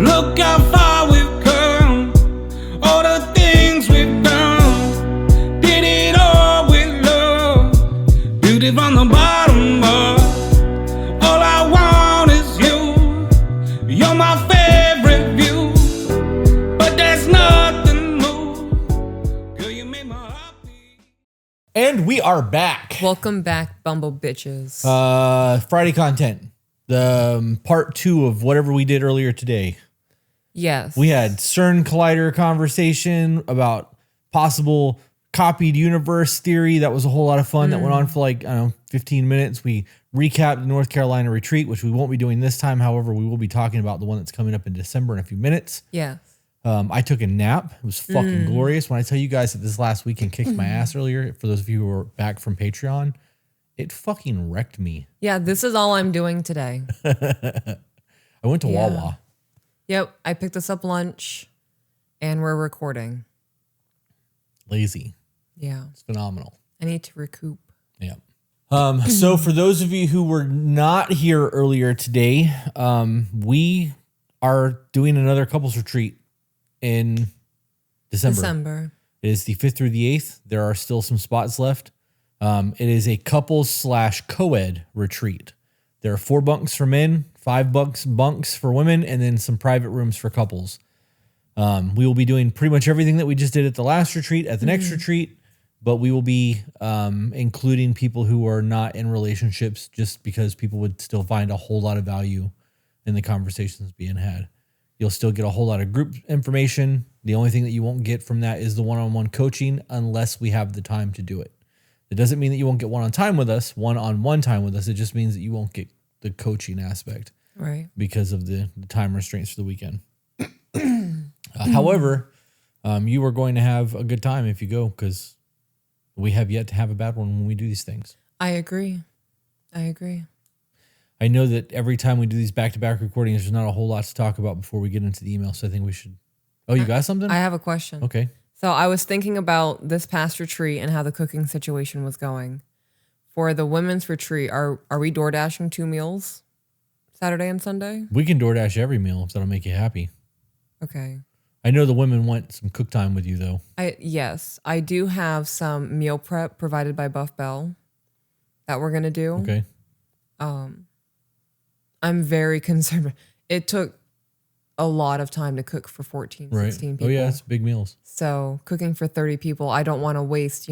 Look how far we've come, all the things we've done. Did it all with love, beauty from the bottom up. All I want is you, you're my favorite view. But there's nothing more, girl, you make my heart beat. And we are back. Welcome back, Bumble bitches. Friday content. The part 2 of whatever we did earlier today. Yes. We had CERN Collider conversation about possible copied universe theory. That was a whole lot of fun. That went on for like, I don't know, 15 minutes. We recapped the North Carolina retreat, which we won't be doing this time. However, we will be talking about the one that's coming up in December in a few minutes. Yes. I took a nap. It was fucking glorious. When I tell you guys that this last weekend kicked my ass earlier, for those of you who are back from Patreon, it fucking wrecked me. Yeah, this is all I'm doing today. I went to Wawa. Yep, I picked us up lunch and we're recording. Lazy. Yeah. It's phenomenal. I need to recoup. Yeah. So for those of you who were not here earlier today, we are doing another couples retreat in December. It is the 5th through the 8th. There are still some spots left. It is a couples/co-ed retreat. There are 4 bunks for men, 5 bunks for women, and then some private rooms for couples. We will be doing pretty much everything that we just did at the last retreat, at the next retreat, but we will be including people who are not in relationships, just because people would still find a whole lot of value in the conversations being had. You'll still get a whole lot of group information. The only thing that you won't get from that is the one-on-one coaching, unless we have the time to do it. It doesn't mean that you won't get one-on-one time with us. It just means that you won't get the coaching aspect, Right. because of the time restraints for the weekend. However, you are going to have a good time if you go, because we have yet to have a bad one when we do these things. I agree. I know that every time we do these back-to-back recordings, there's not a whole lot to talk about before we get into the email. So I think we should. Oh, you got something? I have a question. Okay. So I was thinking about this past retreat and how the cooking situation was going. For the women's retreat, are we door dashing 2 meals Saturday and Sunday? We can DoorDash every meal if that'll make you happy. Okay. I know the women want some cook time with you, though. Yes, I do have some meal prep provided by Buff Bell that we're going to do. Okay. I'm very concerned. It took a lot of time to cook for 14, 16 people. Oh, yeah, it's big meals. So cooking for 30 people, I don't want to waste,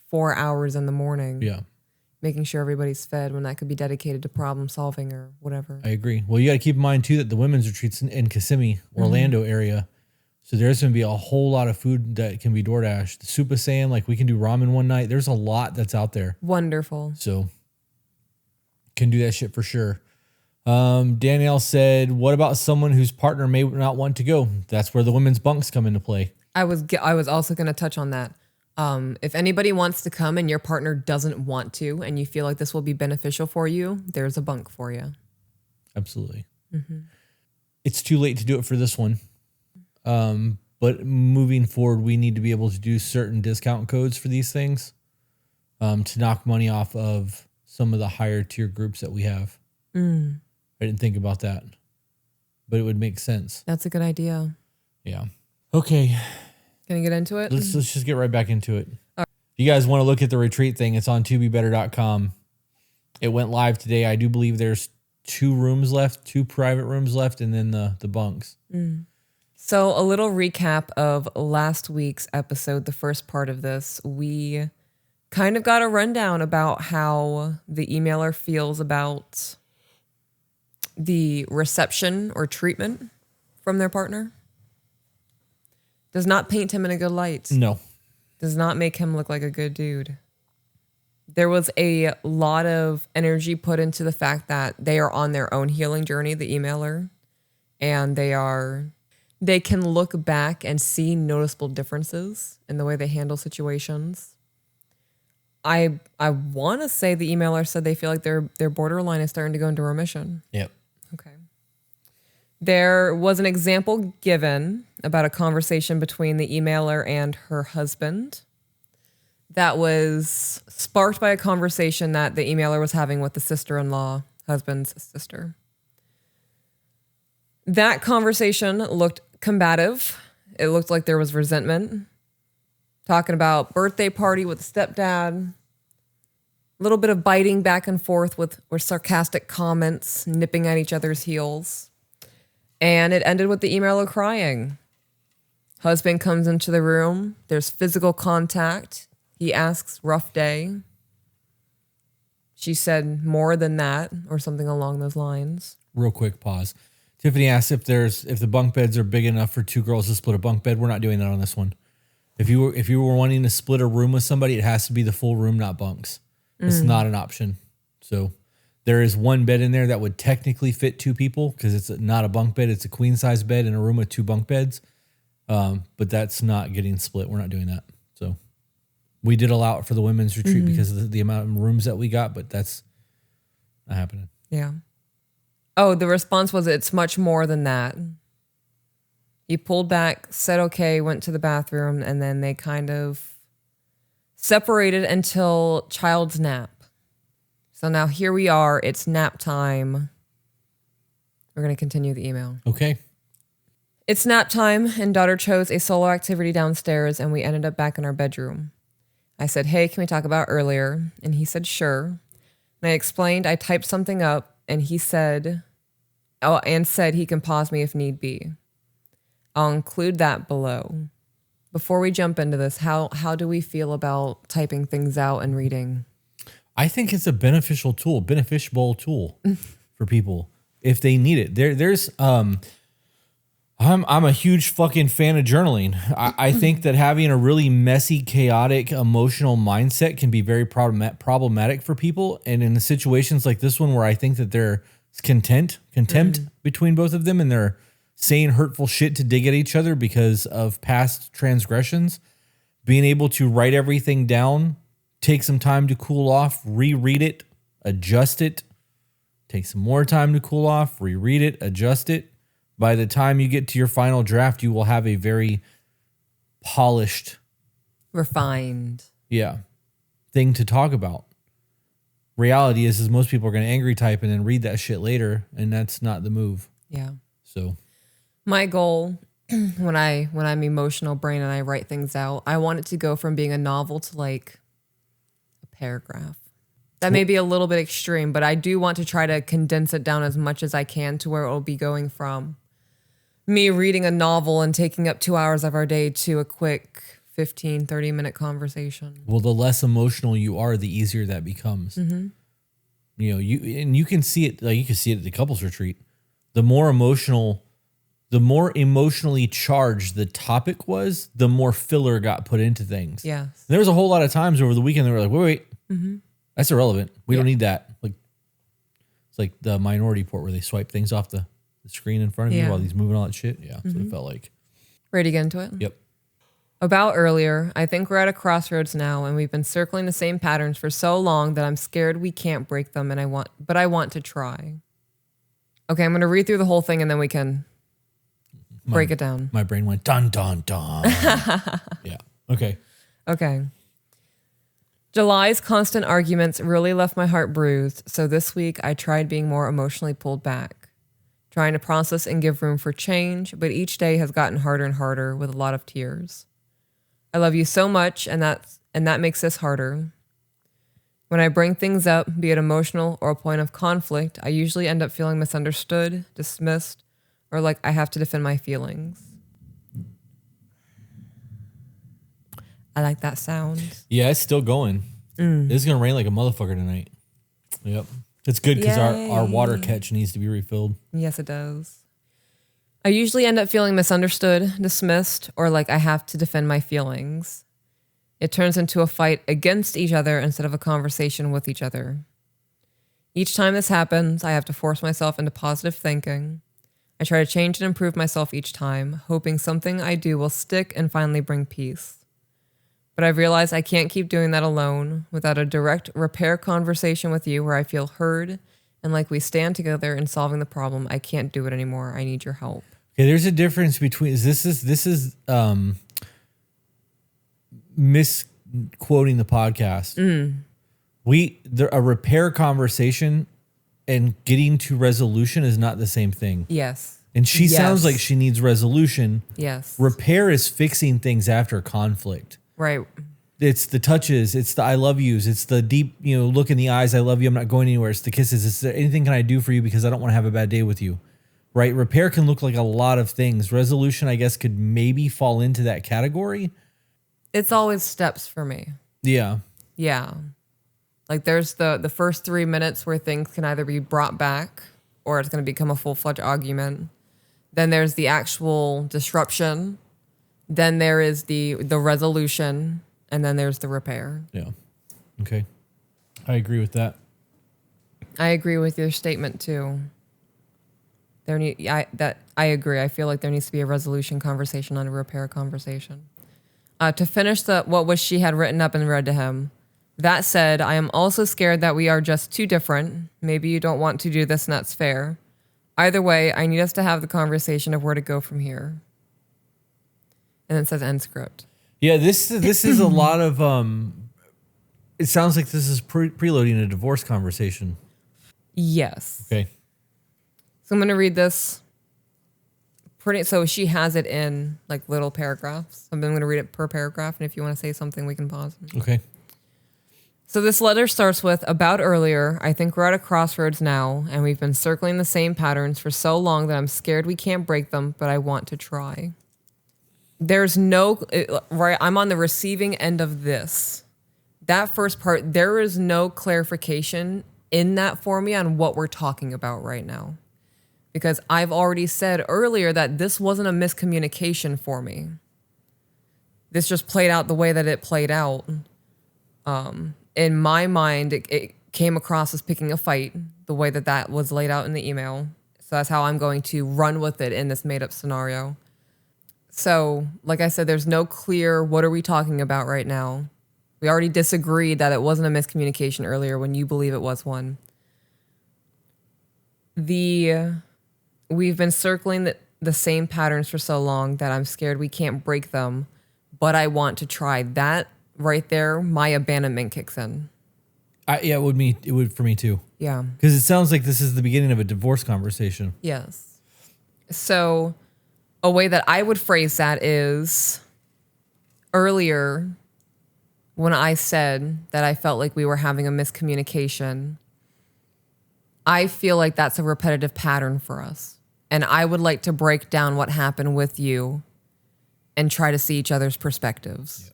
4 hours in the morning. Yeah. Making sure everybody's fed when that could be dedicated to problem solving or whatever. I agree. Well, you got to keep in mind, too, that the women's retreat's in Kissimmee, Orlando area. So there's going to be a whole lot of food that can be DoorDashed. The Super Saiyan, like we can do ramen one night. There's a lot that's out there. Wonderful. So can do that shit for sure. Danielle said, what about someone whose partner may not want to go? That's where the women's bunks come into play. I was also going to touch on that. If anybody wants to come and your partner doesn't want to, and you feel like this will be beneficial for you, there's a bunk for you. Absolutely. It's too late to do it for this one. But moving forward, we need to be able to do certain discount codes for these things, to knock money off of some of the higher tier groups that we have. I didn't think about that, but it would make sense. That's a good idea. Yeah. Okay. Can you get into it? Let's just get right back into it. If you guys want to look at the retreat thing, it's on tobebetter.com. It went live today. I do believe there's 2 rooms left, 2 private rooms left, and then the bunks. So a little recap of last week's episode, the first part of this, we kind of got a rundown about how the emailer feels about the reception or treatment from their partner. Does not paint him in a good light. No. Does not make him look like a good dude. There was a lot of energy put into the fact that they are on their own healing journey, the emailer, and they can look back and see noticeable differences in the way they handle situations. I want to say the emailer said they feel like their borderline is starting to go into remission. Yep. Okay. There was an example given about a conversation between the emailer and her husband that was sparked by a conversation that the emailer was having with the sister-in-law, husband's sister. That conversation looked combative. It looked like there was resentment. Talking about birthday party with stepdad. A little bit of biting back and forth with sarcastic comments, nipping at each other's heels. And it ended with the emailer crying. Husband comes into the room. There's physical contact. He asks, rough day. She said more than that or something along those lines. Real quick pause. Tiffany asked if the bunk beds are big enough for 2 girls to split a bunk bed. We're not doing that on this one. If you were wanting to split a room with somebody, it has to be the full room, not bunks. It's not an option. So there is 1 bed in there that would technically fit 2 people because it's not a bunk bed. It's a queen size bed in a room with 2 bunk beds. But that's not getting split. We're not doing that. So we did allow it for the women's retreat because of the amount of rooms that we got, but that's not happening. Yeah. Oh, the response was, it's much more than that. He pulled back, said okay, went to the bathroom, and then they kind of separated until child's nap. So now here we are. It's nap time. We're going to continue the email. Okay. It's nap time, and daughter chose a solo activity downstairs, and we ended up back in our bedroom. I said, hey, can we talk about earlier? And he said, sure. And I explained I typed something up, and he said, said he can pause me if need be. I'll include that below. Before we jump into this, how do we feel about typing things out and reading? I think it's a beneficial tool for people if they need it. I'm a huge fucking fan of journaling. I think that having a really messy, chaotic, emotional mindset can be very problematic for people. And in situations like this one, where I think that there's contempt between both of them, and they're saying hurtful shit to dig at each other because of past transgressions, being able to write everything down, take some time to cool off, reread it, adjust it, take some more time to cool off, reread it, adjust it. By the time you get to your final draft, you will have a very polished, refined, thing to talk about. Reality is most people are going to angry type and then read that shit later, and that's not the move. Yeah. So my goal when I'm emotional brain and I write things out, I want it to go from being a novel to like a paragraph. That may be a little bit extreme, but I do want to try to condense it down as much as I can to where it will be going from me reading a novel and taking up 2 hours of our day to a quick 15, 30-minute conversation. Well, the less emotional you are, the easier that becomes. Mm-hmm. You can see it, like you can see it at the couples retreat. The more emotionally charged the topic was, the more filler got put into things. Yes. And there was a whole lot of times over the weekend they were like, wait. Mm-hmm. That's irrelevant. We don't need that. Like, it's like the Minority Report where they swipe things off the screen in front of you while he's moving all that shit. Yeah, that's what it felt like. Ready to get into it? Yep. About earlier, I think we're at a crossroads now, and we've been circling the same patterns for so long that I'm scared we can't break them, and I want to try. Okay, I'm going to read through the whole thing, and then we can break it down. My brain went dun dun dun. Yeah. Okay. Okay. July's constant arguments really left my heart bruised, so this week I tried being more emotionally pulled back, trying to process and give room for change, but each day has gotten harder and harder with a lot of tears. I love you so much, and that makes this harder. When I bring things up, be it emotional or a point of conflict, I usually end up feeling misunderstood, dismissed, or like I have to defend my feelings. I like that sound. Yeah, it's still going. It's going to rain like a motherfucker tonight. Yep. It's good because our water catch needs to be refilled. Yes, it does. I usually end up feeling misunderstood, dismissed, or like I have to defend my feelings. It turns into a fight against each other instead of a conversation with each other. Each time this happens, I have to force myself into positive thinking. I try to change and improve myself each time, hoping something I do will stick and finally bring peace. But I've realized I can't keep doing that alone without a direct repair conversation with you where I feel heard and like we stand together in solving the problem. I can't do it anymore. I need your help. Okay, there's a difference between this is misquoting the podcast. A repair conversation and getting to resolution is not the same thing. Yes. And she sounds Yes. like she needs resolution. Yes. Repair is fixing things after conflict. Right. It's the touches. It's the I love yous. It's the deep, look in the eyes. I love you. I'm not going anywhere. It's the kisses. It's the, anything can I do for you because I don't want to have a bad day with you. Right? Repair can look like a lot of things. Resolution, I guess, could maybe fall into that category. It's always steps for me. Yeah. Yeah. Like there's the first 3 minutes where things can either be brought back or it's going to become a full-fledged argument. Then there's the actual disruption. Then there is the resolution. And then there's the repair. Yeah. Okay. I agree with that. I agree with your statement too. I agree. I feel like there needs to be a resolution conversation and a repair conversation. To finish what she had written up and read to him. That said, I am also scared that we are just too different. Maybe you don't want to do this and that's fair. Either way, I need us to have the conversation of where to go from here. And it says end script. Yeah, this is a lot of it sounds like this is preloading a divorce conversation. Yes. Okay. So I'm going to read this. So she has it in like little paragraphs. I'm going to read it per paragraph. And if you want to say something, we can pause. Okay. So this letter starts with, about earlier, I think we're at a crossroads now, and we've been circling the same patterns for so long that I'm scared we can't break them, but I want to try. There's right, I'm on the receiving end of this. That first part, there is no clarification in that for me on what we're talking about right now. Because I've already said earlier that this wasn't a miscommunication for me. This just played out the way that it played out. In my mind, it came across as picking a fight, the way that was laid out in the email. So that's how I'm going to run with it in this made-up scenario. So, like I said, there's no clear what are we talking about right now. We already disagreed that it wasn't a miscommunication earlier when you believe it was one. We've been circling the same patterns for so long that I'm scared we can't break them, but I want to try. That right there, my abandonment kicks in. Yeah, it would for me too. Yeah. Because it sounds like this is the beginning of a divorce conversation. Yes. So a way that I would phrase that is earlier when I said that I felt like we were having a miscommunication, I feel like that's a repetitive pattern for us. And I would like to break down what happened with you and try to see each other's perspectives.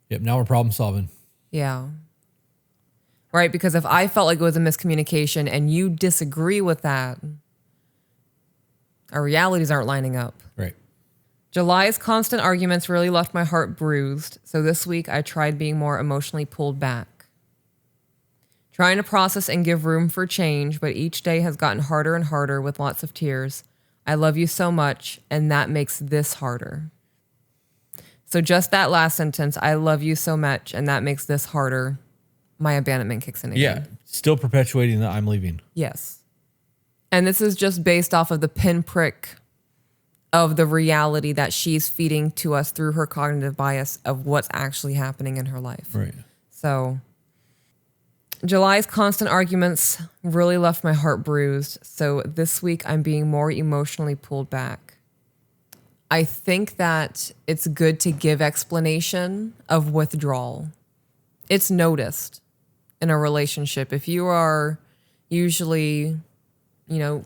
Yep, now we're problem solving. Yeah. Right, because if I felt like it was a miscommunication and you disagree with that, our realities aren't lining up. Right. July's constant arguments really left my heart bruised, so this week I tried being more emotionally pulled back. Trying to process and give room for change, but each day has gotten harder and harder with lots of tears. I love you so much, and that makes this harder. So just that last sentence, I love you so much, and that makes this harder. My abandonment kicks in again. Yeah, still perpetuating that I'm leaving. Yes. And this is just based off of the pinprick of the reality that she's feeding to us through her cognitive bias of what's actually happening in her life. Right. So July's constant arguments really left my heart bruised. So this week I'm being more emotionally pulled back. I think that it's good to give explanation of withdrawal. It's noticed in a relationship. If you are usually,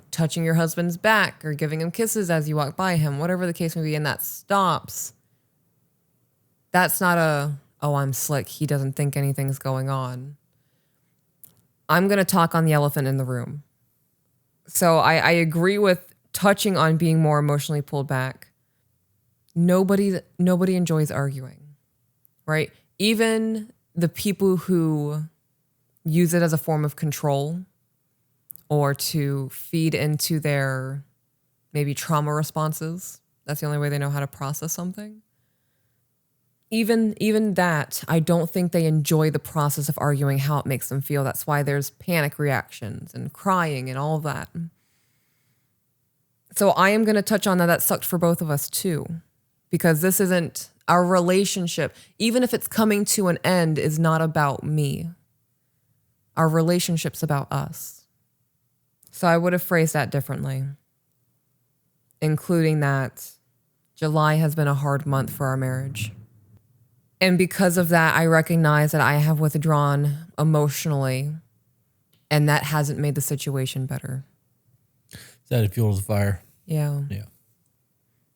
touching your husband's back or giving him kisses as you walk by him, whatever the case may be, and that stops, that's not I'm slick, he doesn't think anything's going on. I'm going to talk on the elephant in the room. So I agree with touching on being more emotionally pulled back. Nobody enjoys arguing, right? Even the people who use it as a form of control or to feed into their maybe trauma responses. That's the only way they know how to process something. Even that, I don't think they enjoy the process of arguing, how it makes them feel. That's why there's panic reactions and crying and all of that. So I am going to touch on that sucked for both of us too, because this isn't our relationship. Even if it's coming to an end, is not about me. Our relationship's about us. So I would have phrased that differently. including that July has been a hard month for our marriage. And because of that, I recognize that I have withdrawn emotionally, and that hasn't made the situation better. That it fuels the fire. Yeah. Yeah.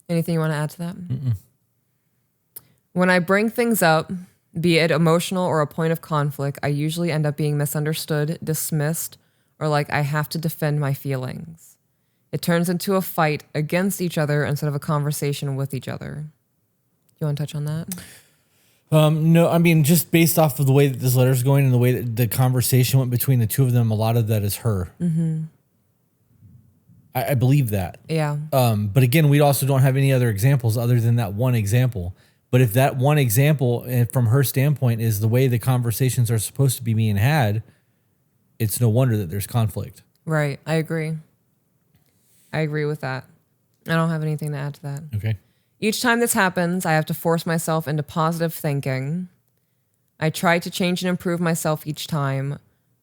Anything you want to add to that? Mm-mm. When I bring things up, be it emotional or a point of conflict, I usually end up being misunderstood, dismissed, or like I have to defend my feelings. It turns into a fight against each other instead of a conversation with each other. You want to touch on that? No, I mean, just based off of the way that this letter's going and the way that the conversation went between the two of them, a lot of that is her. Mm-hmm. I believe that. Yeah. But again, we also don't have any other examples other than that one example. But if that one example, from her standpoint, is the way the conversations are supposed to be being had, it's no wonder that there's conflict. Right. I agree. I agree with that. I don't have anything to add to that. Okay. Each time this happens, I have to force myself into positive thinking. I try to change and improve myself each time,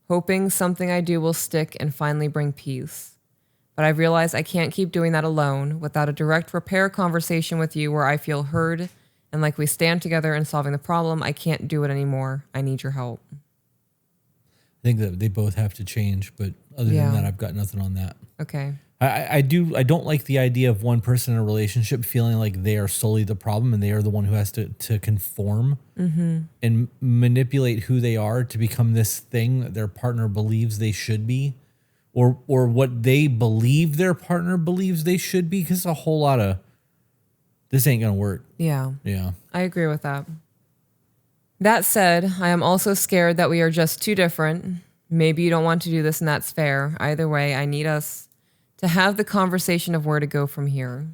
hoping something I do will stick and finally bring peace. But I realize I can't keep doing that alone without a direct repair conversation with you where I feel heard and like we stand together in solving the problem. I can't do it anymore. I need your help. I think that they both have to change, but other than that, I've got nothing on that. Okay. I don't like the idea of one person in a relationship feeling like they are solely the problem and they are the one who has to conform and manipulate who they are to become this thing that their partner believes they should be, or what they believe their partner believes they should be. Because a whole lot of this ain't gonna work. Yeah. Yeah. I agree with that. That said, I am also scared that we are just too different. Maybe you don't want to do this and that's fair. Either way, I need us to have the conversation of where to go from here.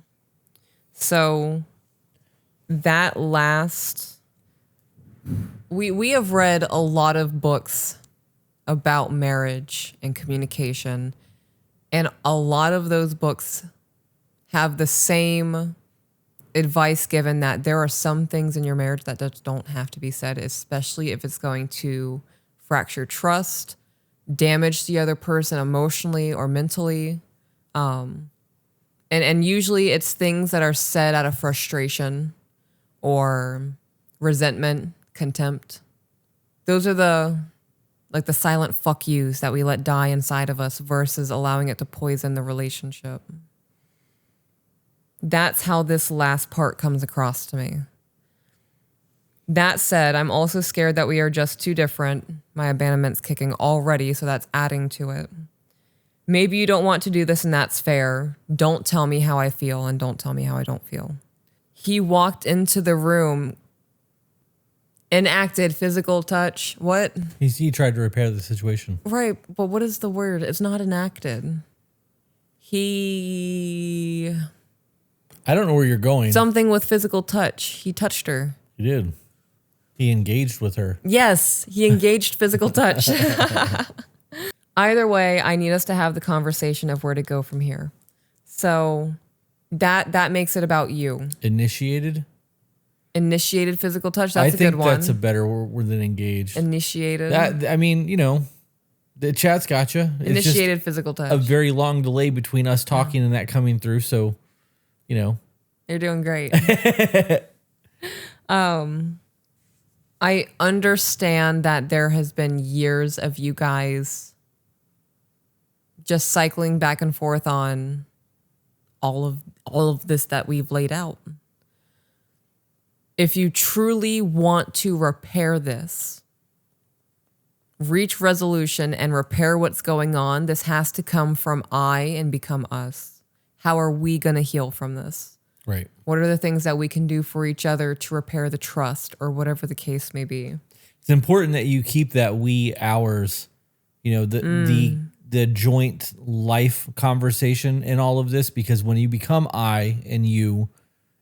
So that last, we have read a lot of books about marriage and communication, and a lot of those books have the same advice given that there are some things in your marriage that just don't have to be said, especially if it's going to fracture trust, damage the other person emotionally or mentally. And usually it's things that are said out of frustration or resentment, contempt. Those are the silent fuck yous that we let die inside of us versus allowing it to poison the relationship. That's how this last part comes across to me. That said, I'm also scared that we are just too different. My abandonment's kicking already, so that's adding to it. Maybe you don't want to do this and that's fair. Don't tell me how I feel and don't tell me how I don't feel. He walked into the room, enacted physical touch. What? He tried to repair the situation. Right, but what is the word? It's not enacted. I don't know where you're going. Something with physical touch. He touched her. He did. He engaged with her. Yes, he engaged physical touch. Either way, I need us to have the conversation of where to go from here. So that makes it about you. Initiated Physical touch. That's a good one. I think that's a better word than engaged. Initiated. I mean, the chat's gotcha. Initiated physical touch. A very long delay between us talking and that coming through. So, You're doing great. I understand that there has been years of you guys just cycling back and forth on all of this that we've laid out. If you truly want to repair this, reach resolution and repair what's going on, this has to come from I and become us. How are we going to heal from this? Right. What are the things that we can do for each other to repair the trust or whatever the case may be? It's important that you keep that we, ours, the joint life conversation in all of this, because when you become I and you,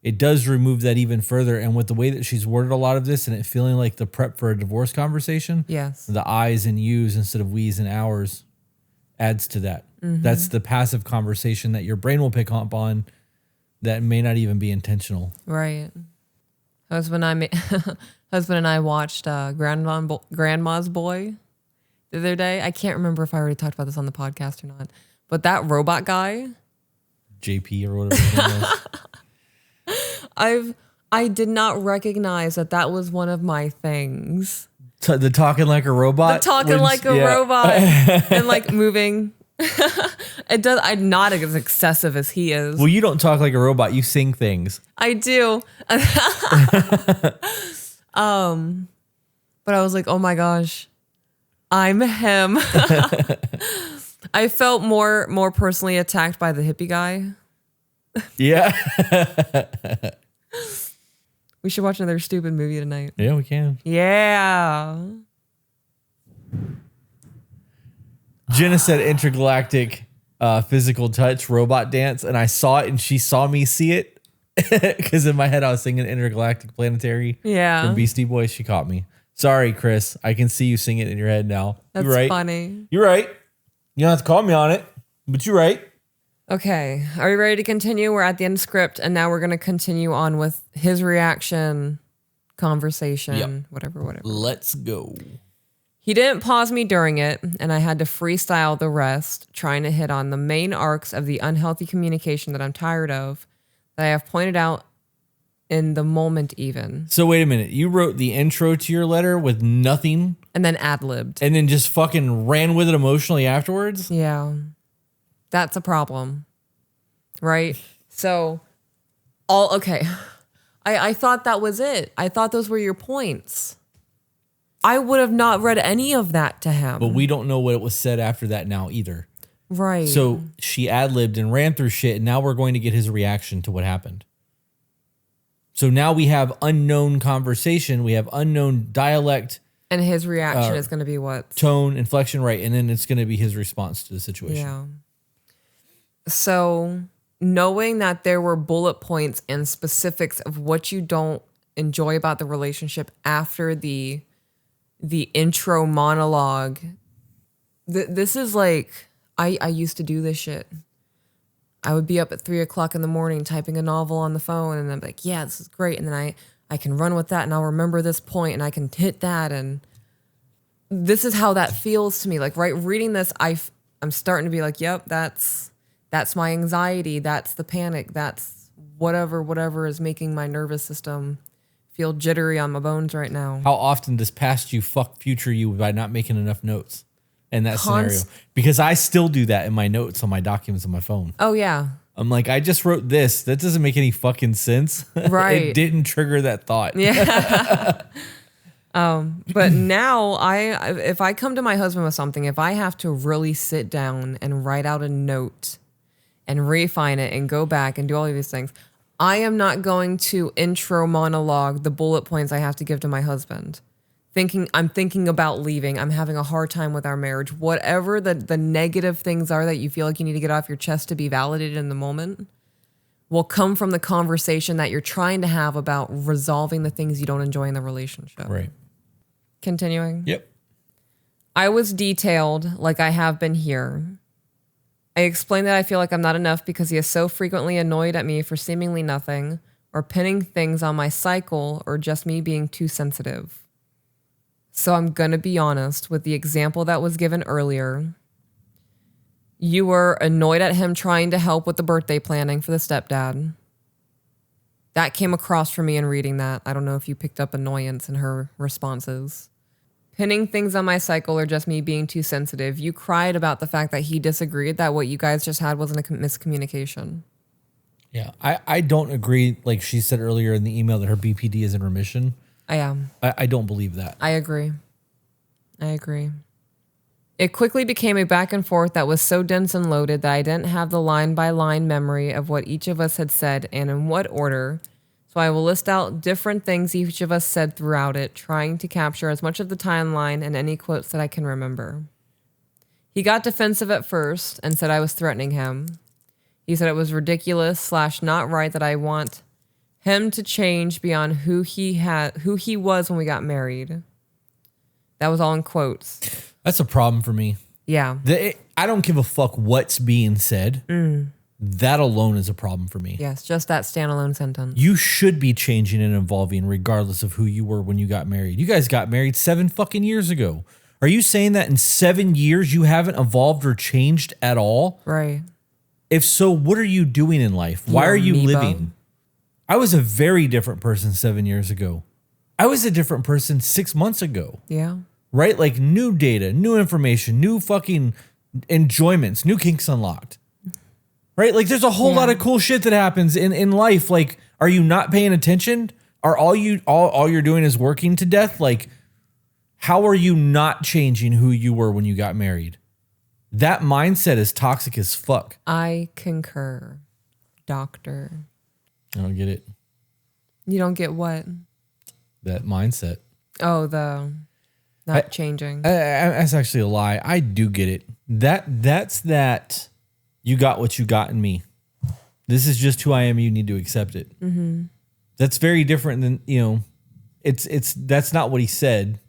it does remove that even further. And with the way that she's worded a lot of this and it feeling like the prep for a divorce conversation, yes, the I's and you's instead of we's and ours adds to that. Mm-hmm. That's the passive conversation that your brain will pick up on that may not even be intentional. Right. Husband and I watched Grandma's Boy the other day. I can't remember if I already talked about this on the podcast or not, but that robot guy, JP or whatever his name was. I did not recognize that was one of my things. The talking like a robot? The talking like a robot and like moving. It does. I'm not as excessive as he is. Well, you don't talk like a robot. You sing things. I do. But I was like, oh my gosh, I'm him. I felt more personally attacked by the hippie guy. Yeah. We should watch another stupid movie tonight. Yeah, we can. Yeah. Jenna said intergalactic physical touch robot dance, and I saw it and she saw me see it because in my head I was singing intergalactic planetary from Beastie Boys. She caught me. Sorry, Chris. I can see you sing it in your head now. That's you're right. funny. You're right. You don't have to call me on it, but you're right. Okay. Are you ready to continue? We're at the end of script, and now we're going to continue on with his reaction, conversation, whatever. Let's go. He didn't pause me during it, and I had to freestyle the rest, trying to hit on the main arcs of the unhealthy communication that I'm tired of, that I have pointed out in the moment even. So wait a minute. You wrote the intro to your letter with nothing? And then ad-libbed. And then just fucking ran with it emotionally afterwards? Yeah. That's a problem. Right? So, okay. I thought that was it. I thought those were your points. I would have not read any of that to him. But we don't know what it was said after that now either. Right. So she ad-libbed and ran through shit, and now we're going to get his reaction to what happened. So now we have unknown conversation, we have unknown dialect. And his reaction is going to be what? Tone, inflection, right. And then it's going to be his response to the situation. Yeah. So knowing that there were bullet points and specifics of what you don't enjoy about the relationship after the intro monologue, this is like, I used to do this shit. I would be up at 3:00 in the morning typing a novel on the phone, and I'm like, yeah, this is great. And then I can run with that, and I'll remember this point, and I can hit that. And this is how that feels to me. Like, right, reading this, I'm starting to be like, yep, that's my anxiety. That's the panic. That's whatever is making my nervous system feel jittery on my bones right now. How often does past you fuck future you by not making enough notes in that scenario? Because I still do that in my notes on my documents on my phone. Oh, yeah. I'm like, I just wrote this. That doesn't make any fucking sense. Right. It didn't trigger that thought. Yeah. But now if I come to my husband with something, if I have to really sit down and write out a note and refine it and go back and do all of these things, I am not going to intro monologue the bullet points I have to give to my husband. I'm thinking about leaving. I'm having a hard time with our marriage. Whatever the negative things are that you feel like you need to get off your chest to be validated in the moment will come from the conversation that you're trying to have about resolving the things you don't enjoy in the relationship. Right. Continuing. Yep. I was detailed like I have been here. I explained that I feel like I'm not enough because he is so frequently annoyed at me for seemingly nothing or pinning things on my cycle or just me being too sensitive. So I'm going to be honest with the example that was given earlier. You were annoyed at him trying to help with the birthday planning for the stepdad. That came across for me in reading that. I don't know if you picked up annoyance in her responses. Pinning things on my cycle or just me being too sensitive. You cried about the fact that he disagreed that what you guys just had wasn't a miscommunication. Yeah. I don't agree, like she said earlier in the email, that her BPD is in remission. I am. I don't believe that. I agree. It quickly became a back and forth that was so dense and loaded that I didn't have the line-by-line memory of what each of us had said and in what order. So I will list out different things each of us said throughout it, trying to capture as much of the timeline and any quotes that I can remember. He got defensive at first and said I was threatening him. He said it was ridiculous / not right that I want him to change beyond who he was when we got married. That was all in quotes. That's a problem for me. Yeah. I don't give a fuck what's being said. That alone is a problem for me. Yes, just that standalone sentence. You should be changing and evolving regardless of who you were when you got married. You guys got married 7 fucking years ago. Are you saying that in 7 years you haven't evolved or changed at all? Right. If so, what are you doing in life? Why are you living? I was a very different person 7 years ago. I was a different person 6 months ago. Yeah. Right? Like new data, new information, new fucking enjoyments, new kinks unlocked. Right? Like there's a whole lot of cool shit that happens in life. Like, are you not paying attention? Are all you're doing is working to death? Like, how are you not changing who you were when you got married? That mindset is toxic as fuck. I concur, doctor. I don't get it. You don't get what? That mindset. Oh, the not changing. That's actually a lie. I do get it. That's that you got what you got in me. This is just who I am. You need to accept it. Mm-hmm. That's very different than, that's not what he said.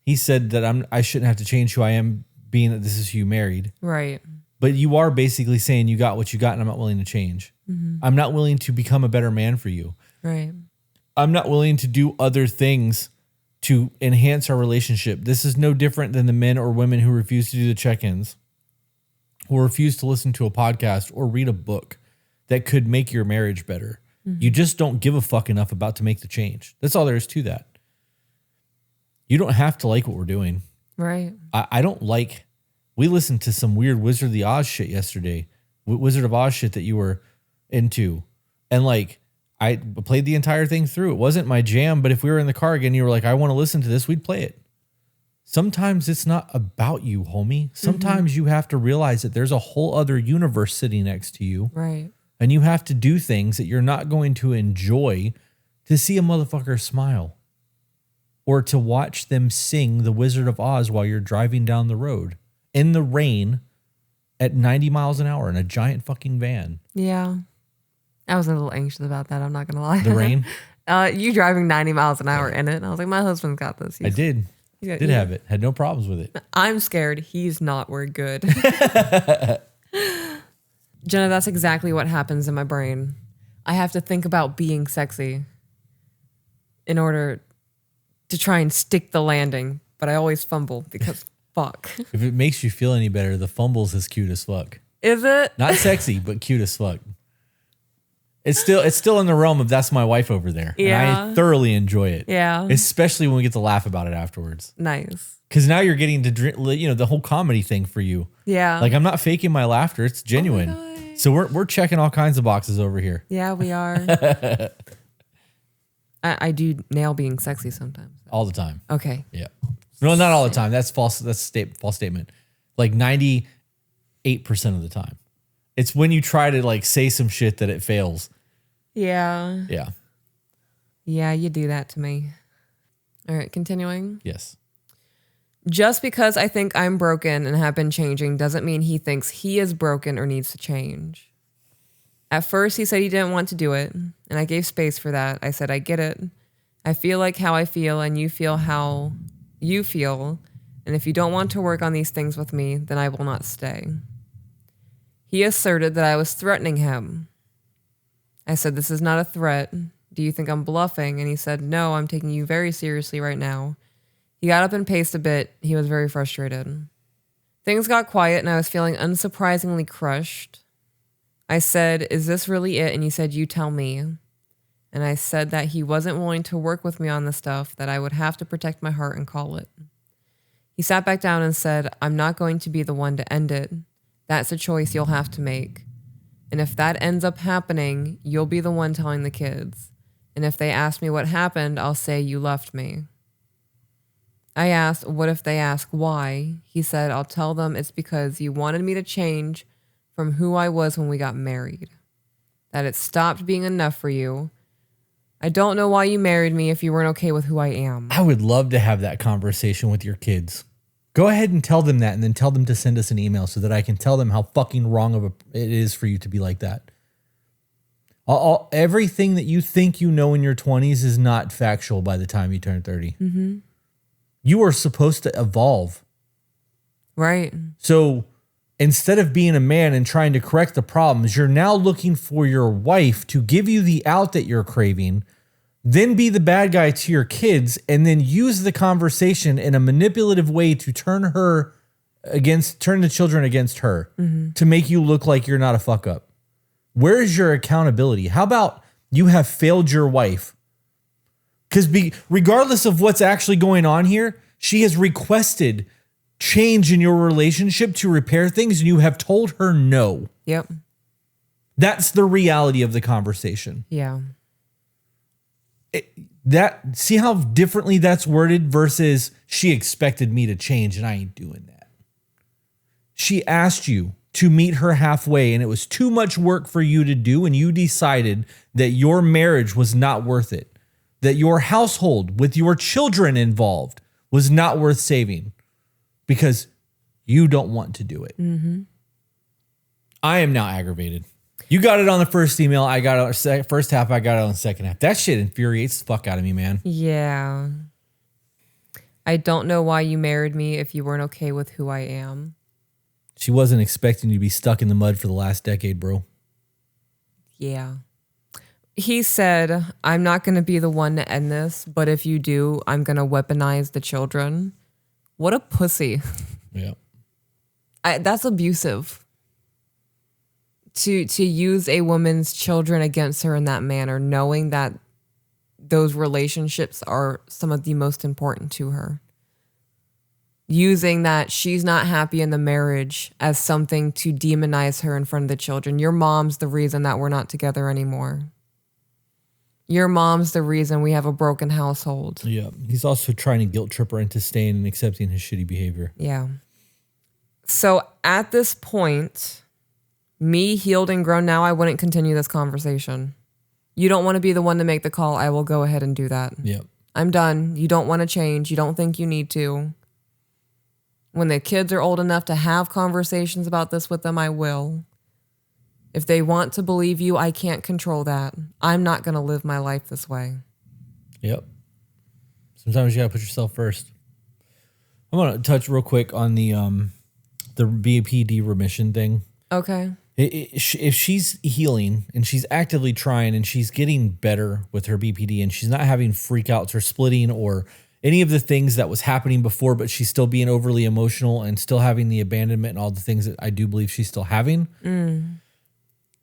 He said that I shouldn't have to change who I am, being that this is who you married. Right. But you are basically saying you got what you got and I'm not willing to change. Mm-hmm. I'm not willing to become a better man for you. Right. I'm not willing to do other things to enhance our relationship. This is no different than the men or women who refuse to do the check-ins, who refuse to listen to a podcast or read a book that could make your marriage better. Mm-hmm. You just don't give a fuck enough about to make the change. That's all there is to that. You don't have to like what we're doing. Right. I don't like, we listened to some weird Wizard of the Oz shit yesterday. Wizard of Oz shit that you were into. And like, I played the entire thing through. It wasn't my jam, but if we were in the car again, you were like, I want to listen to this, we'd play it. Sometimes it's not about you, homie. Sometimes you have to realize that there's a whole other universe sitting next to you. Right. And you have to do things that you're not going to enjoy to see a motherfucker smile or to watch them sing The Wizard of Oz while you're driving down the road in the rain at 90 miles an hour in a giant fucking van. Yeah. I was a little anxious about that. I'm not going to lie. The rain? You driving 90 miles an hour in it. And I was like, my husband's got this. I did. Did have it. Had no problems with it. I'm scared. He's not. We're good. Jenna, that's exactly what happens in my brain. I have to think about being sexy in order to try and stick the landing. But I always fumble because fuck. If it makes you feel any better, the fumble's as cute as fuck. Is it? Not sexy, but cute as fuck. It's still in the realm of that's my wife over there. Yeah. And I thoroughly enjoy it. Yeah. Especially when we get to laugh about it afterwards. Nice. Because now you're getting to drink, the whole comedy thing for you. Yeah. Like I'm not faking my laughter. It's genuine. Oh, so we're checking all kinds of boxes over here. Yeah, we are. I do nail being sexy sometimes. All the time. Okay. Yeah. No, not all the time. That's false. That's false statement. Like 98% of the time. It's when you try to like say some shit that it fails. Yeah. Yeah. Yeah, you do that to me. All right, continuing. Yes. Just because I think I'm broken and have been changing doesn't mean he thinks he is broken or needs to change. At first, he said he didn't want to do it, and I gave space for that. I said, I get it. I feel like how I feel, and you feel how you feel, and if you don't want to work on these things with me, then I will not stay. He asserted that I was threatening him. I said, this is not a threat. Do you think I'm bluffing? And he said, no, I'm taking you very seriously right now. He got up and paced a bit. He was very frustrated. Things got quiet and I was feeling unsurprisingly crushed. I said, is this really it? And he said, you tell me. And I said that he wasn't willing to work with me on the stuff, that I would have to protect my heart and call it. He sat back down and said, I'm not going to be the one to end it. That's a choice you'll have to make. And if that ends up happening, you'll be the one telling the kids. And if they ask me what happened, I'll say you left me. I asked, what if they ask why? He said, I'll tell them it's because you wanted me to change from who I was when we got married. That it stopped being enough for you. I don't know why you married me if you weren't okay with who I am. I would love to have that conversation with your kids. Go ahead and tell them that and then tell them to send us an email so that I can tell them how fucking wrong it is for you to be like that. Everything that you think you know in your 20s is not factual by the time you turn 30. Mm-hmm. You are supposed to evolve. Right. So instead of being a man and trying to correct the problems, you're now looking for your wife to give you the out that you're craving, then be the bad guy to your kids, and then use the conversation in a manipulative way to turn her turn the children against her to make you look like you're not a fuck up. Where is your accountability? How about you have failed your wife? Because regardless of what's actually going on here, she has requested change in your relationship to repair things, and you have told her no. Yep. That's the reality of the conversation. Yeah. See how differently that's worded versus she expected me to change and I ain't doing that. She asked you to meet her halfway and it was too much work for you to do, and you decided that your marriage was not worth it, that your household with your children involved was not worth saving because you don't want to do it. I am now aggravated. You got it on the first email. I got it on the first half. I got it on the second half. That shit infuriates the fuck out of me, man. Yeah. I don't know why you married me if you weren't okay with who I am. She wasn't expecting you to be stuck in the mud for the last decade, bro. Yeah. He said, I'm not going to be the one to end this, but if you do, I'm going to weaponize the children. What a pussy. Yeah. That's abusive. To use a woman's children against her in that manner, knowing that those relationships are some of the most important to her. Using that she's not happy in the marriage as something to demonize her in front of the children. Your mom's the reason that we're not together anymore. Your mom's the reason we have a broken household. Yeah. He's also trying to guilt trip her into staying and accepting his shitty behavior. Yeah. So at this point, me healed and grown now, I wouldn't continue this conversation. You don't want to be the one to make the call. I will go ahead and do that. Yeah. I'm done. You don't want to change. You don't think you need to. When the kids are old enough to have conversations about this with them, I will. If they want to believe you, I can't control that. I'm not going to live my life this way. Yep. Sometimes you got to put yourself first. I'm going to touch real quick on the BPD remission thing. Okay. If she's healing and she's actively trying and she's getting better with her BPD and she's not having freakouts or splitting or any of the things that was happening before, but she's still being overly emotional and still having the abandonment and all the things that I do believe she's still having,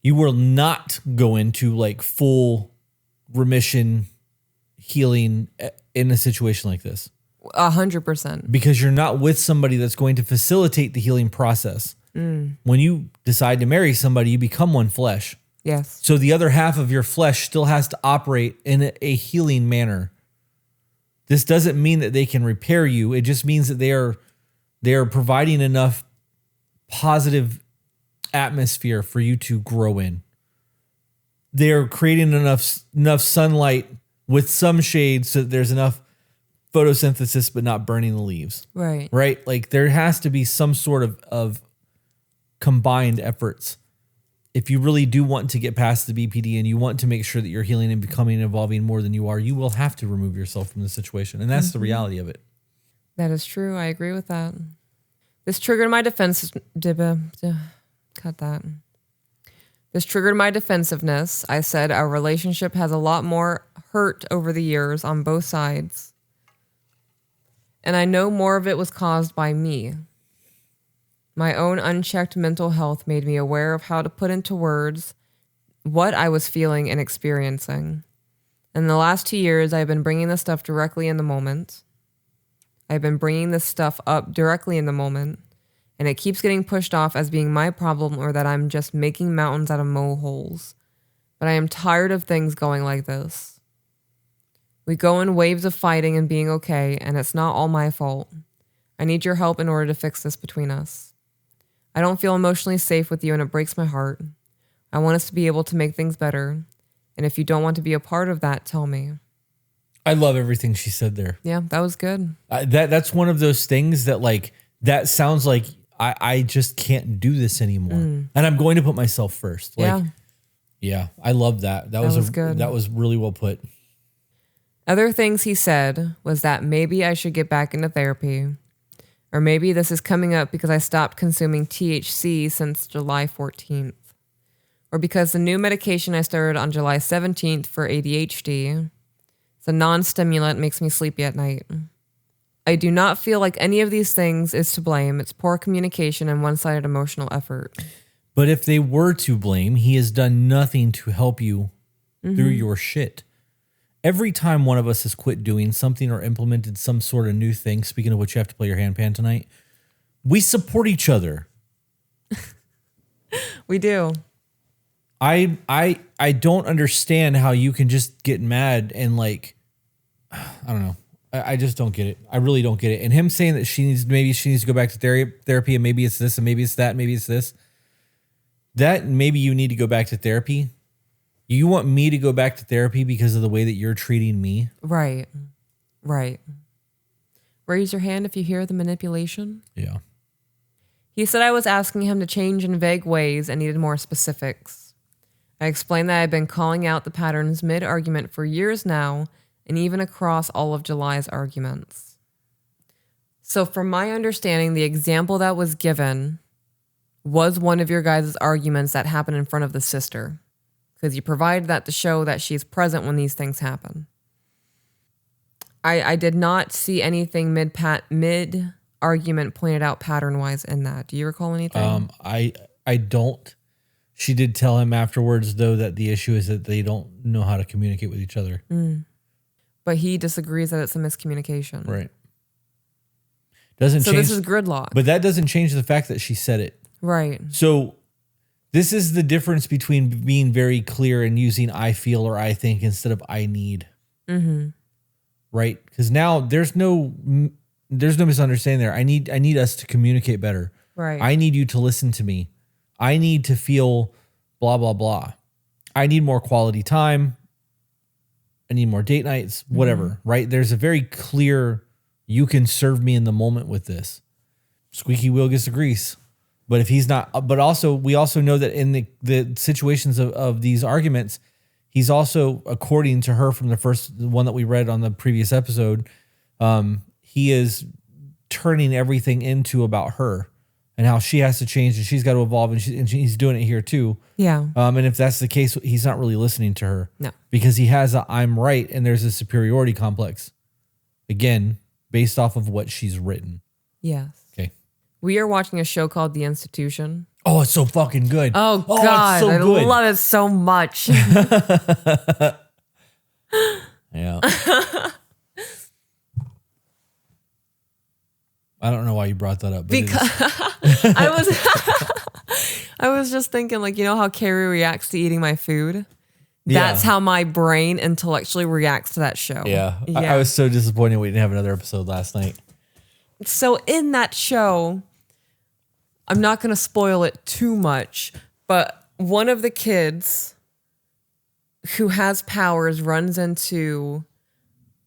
you will not go into like full remission healing in a situation like this. 100%. Because you're not with somebody that's going to facilitate the healing process. When you decide to marry somebody, you become one flesh. Yes. So the other half of your flesh still has to operate in a healing manner. This doesn't mean that they can repair you. It just means that they are providing enough positive atmosphere for you to grow in. They're creating enough sunlight with some shade so that there's enough photosynthesis but not burning the leaves. Right. Right? Like there has to be some sort of combined efforts. If you really do want to get past the BPD and you want to make sure that you're healing and becoming and evolving more than you are, you will have to remove yourself from the situation. And that's the reality of it. That is true. I agree with that. This triggered my defense. Cut that. This triggered my defensiveness. I said our relationship has a lot more hurt over the years on both sides. And I know more of it was caused by me. My own unchecked mental health made me aware of how to put into words what I was feeling and experiencing. In the last 2 years, I've been bringing this stuff directly in the moment. I've been bringing this stuff up directly in the moment, and it keeps getting pushed off as being my problem or that I'm just making mountains out of molehills. But I am tired of things going like this. We go in waves of fighting and being okay, and it's not all my fault. I need your help in order to fix this between us. I don't feel emotionally safe with you, and it breaks my heart. I want us to be able to make things better. And if you don't want to be a part of that, tell me. I love everything she said there. Yeah, that was good. That's one of those things that like, that sounds like I just can't do this anymore. And I'm going to put myself first. Like, yeah, I love that. That was good. That was really well put. Other things he said was that maybe I should get back into therapy. Or maybe this is coming up because I stopped consuming THC since July 14th. Or because the new medication I started on July 17th for ADHD, it's a non-stimulant, makes me sleepy at night. I do not feel like any of these things is to blame. It's poor communication and one-sided emotional effort. But if they were to blame, he has done nothing to help you through your shit. Every time one of us has quit doing something or implemented some sort of new thing, speaking of which, you have to play your handpan tonight, we support each other. We do. I don't understand how you can just get mad and like, I don't know. I just don't get it. I really don't get it. And him saying that maybe she needs to go back to therapy and maybe it's this and maybe it's that, maybe it's this. That maybe you need to go back to therapy. You want me to go back to therapy because of the way that you're treating me? Right. Right. Raise your hand if you hear the manipulation. Yeah. He said I was asking him to change in vague ways and needed more specifics. I explained that I had been calling out the patterns mid-argument for years now and even across all of July's arguments. So from my understanding, the example that was given was one of your guys' arguments that happened in front of the sister, because you provided that to show that she's present when these things happen. I did not see anything mid-argument pointed out pattern-wise in that. Do you recall anything? I don't. She did tell him afterwards, though, that the issue is that they don't know how to communicate with each other. But he disagrees that it's a miscommunication. Right. Doesn't so change. This is gridlock. But that doesn't change the fact that she said it. Right. So this is the difference between being very clear and using I feel or I think instead of I need. Right? Because now there's no misunderstanding there. I need us to communicate better. Right. I need you to listen to me. I need to feel blah, blah, blah. I need more quality time. I need more date nights, whatever, right? There's a very clear, you can serve me in the moment with this. Squeaky wheel gets the grease. But if he's not, but also, we also know that in the situations of these arguments, he's also, according to her from the one that we read on the previous episode, he is turning everything into about her and how she has to change and she's got to evolve, and he's doing it here too. Yeah. And if that's the case, he's not really listening to her. No. Because he has a I'm right and there's a superiority complex. Again, based off of what she's written. Yes. Okay. We are watching a show called The Institution. Oh, it's so fucking good. Oh God, it's so good. I love it so much. Yeah. I don't know why you brought that up. But because I was just thinking, like, you know how Carrie reacts to eating my food? That's how my brain intellectually reacts to that show. Yeah. I was so disappointed we didn't have another episode last night. So in that show, I'm not going to spoil it too much, but one of the kids who has powers runs into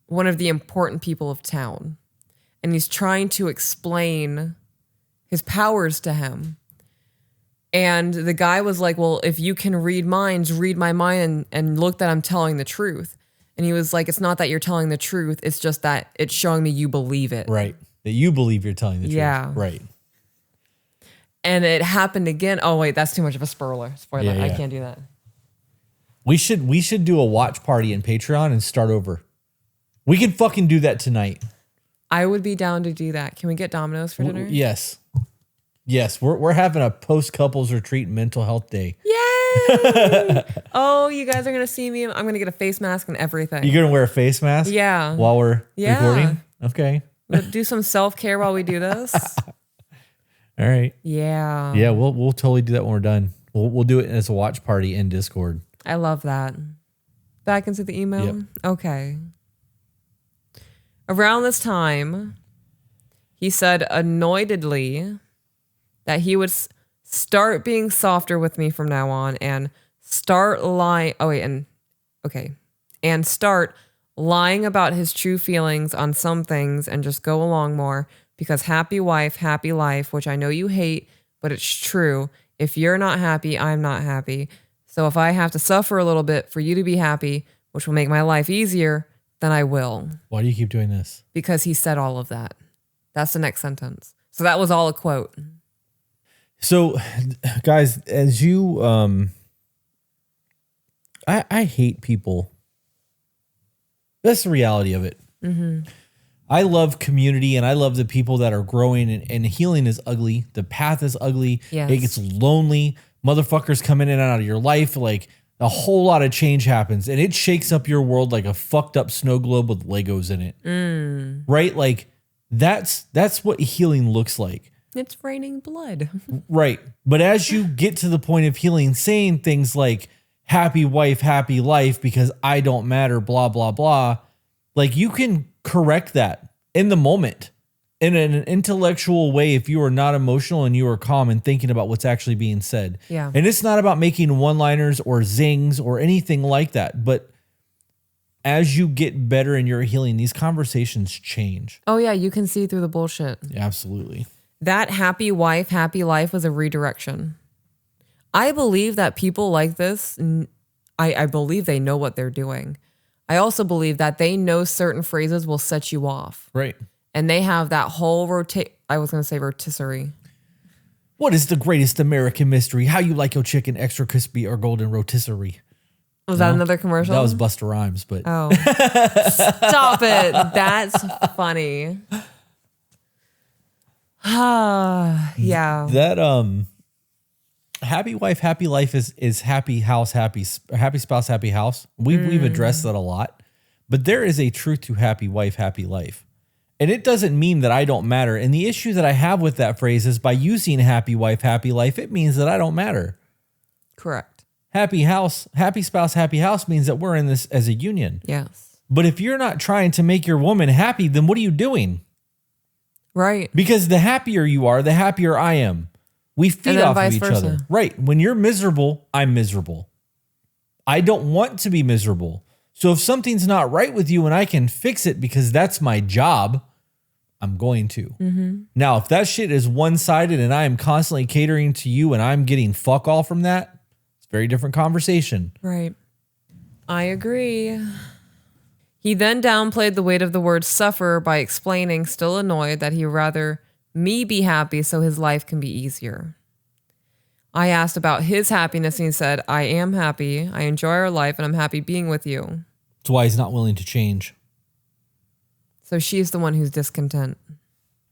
one of the important people of town, and he's trying to explain his powers to him. And the guy was like, well, if you can read minds, read my mind and look that I'm telling the truth. And he was like, it's not that you're telling the truth. It's just that it's showing me you believe it. Right. That you believe you're telling the truth. Yeah. Right. And it happened again. Oh, wait, that's too much of a spoiler. Yeah. I can't do that. We should do a watch party in Patreon and start over. We can fucking do that tonight. I would be down to do that. Can we get Domino's for dinner? Yes. Yes, we're having a post-couples retreat mental health day. Yay! Oh, you guys are going to see me. I'm going to get a face mask and everything. You're going to wear a face mask? Yeah. While we're recording? Okay. We'll do some self-care while we do this. All right. Yeah. Yeah, we'll totally do that when we're done. We'll do it as a watch party in Discord. I love that. Back into the email? Yep. Okay. Around this time, he said annoyedly that he would start being softer with me from now on and start lying. Oh, wait. And start lying about his true feelings on some things and just go along more because happy wife, happy life, which I know you hate, but it's true. If you're not happy, I'm not happy. So if I have to suffer a little bit for you to be happy, which will make my life easier, then I will. Why do you keep doing this? Because he said all of that. That's the next sentence. So that was all a quote. So, guys, as you, I hate people. That's the reality of it. Mm-hmm. I love community and I love the people that are growing, and healing is ugly. The path is ugly. Yes. It gets lonely. Motherfuckers come in and out of your life. Like a whole lot of change happens and it shakes up your world like a fucked up snow globe with Legos in it. Right? Like that's what healing looks like. It's raining blood. Right. But as you get to the point of healing, saying things like happy wife, happy life, because I don't matter, blah, blah, blah. Like you can correct that in the moment in an intellectual way if you are not emotional and you are calm and thinking about what's actually being said. Yeah. And it's not about making one-liners or zings or anything like that. But as you get better in your healing, these conversations change. Oh, yeah. You can see through the bullshit. Absolutely. That happy wife, happy life was a redirection. I believe that people like this, I believe they know what they're doing. I also believe that they know certain phrases will set you off. Right. And they have that whole rotisserie. What is the greatest American mystery? How you like your chicken, extra crispy or golden rotisserie? Was that another commercial? That was Busta Rhymes, but Oh. Stop it. That's funny. Yeah. that happy wife, happy life is happy house, happy spouse, happy house. We've addressed that a lot, but there is a truth to happy wife, happy life. And it doesn't mean that I don't matter. And the issue that I have with that phrase is by using happy wife, happy life, it means that I don't matter. Correct. Happy house, happy spouse, happy house means that we're in this as a union. Yes. But if you're not trying to make your woman happy, then what are you doing? Right. Because the happier you are, the happier I am. We feed off of each other. Right. When you're miserable, I'm miserable. I don't want to be miserable. So if something's not right with you and I can fix it because that's my job, I'm going to. Now, if that shit is one-sided and I am constantly catering to you and I'm getting fuck all from that, it's a very different conversation. Right. I agree. He then downplayed the weight of the word suffer by explaining, still annoyed, that he'd rather me be happy so his life can be easier. I asked about his happiness and he said, I am happy. I enjoy our life and I'm happy being with you. That's why he's not willing to change. So she's the one who's discontent.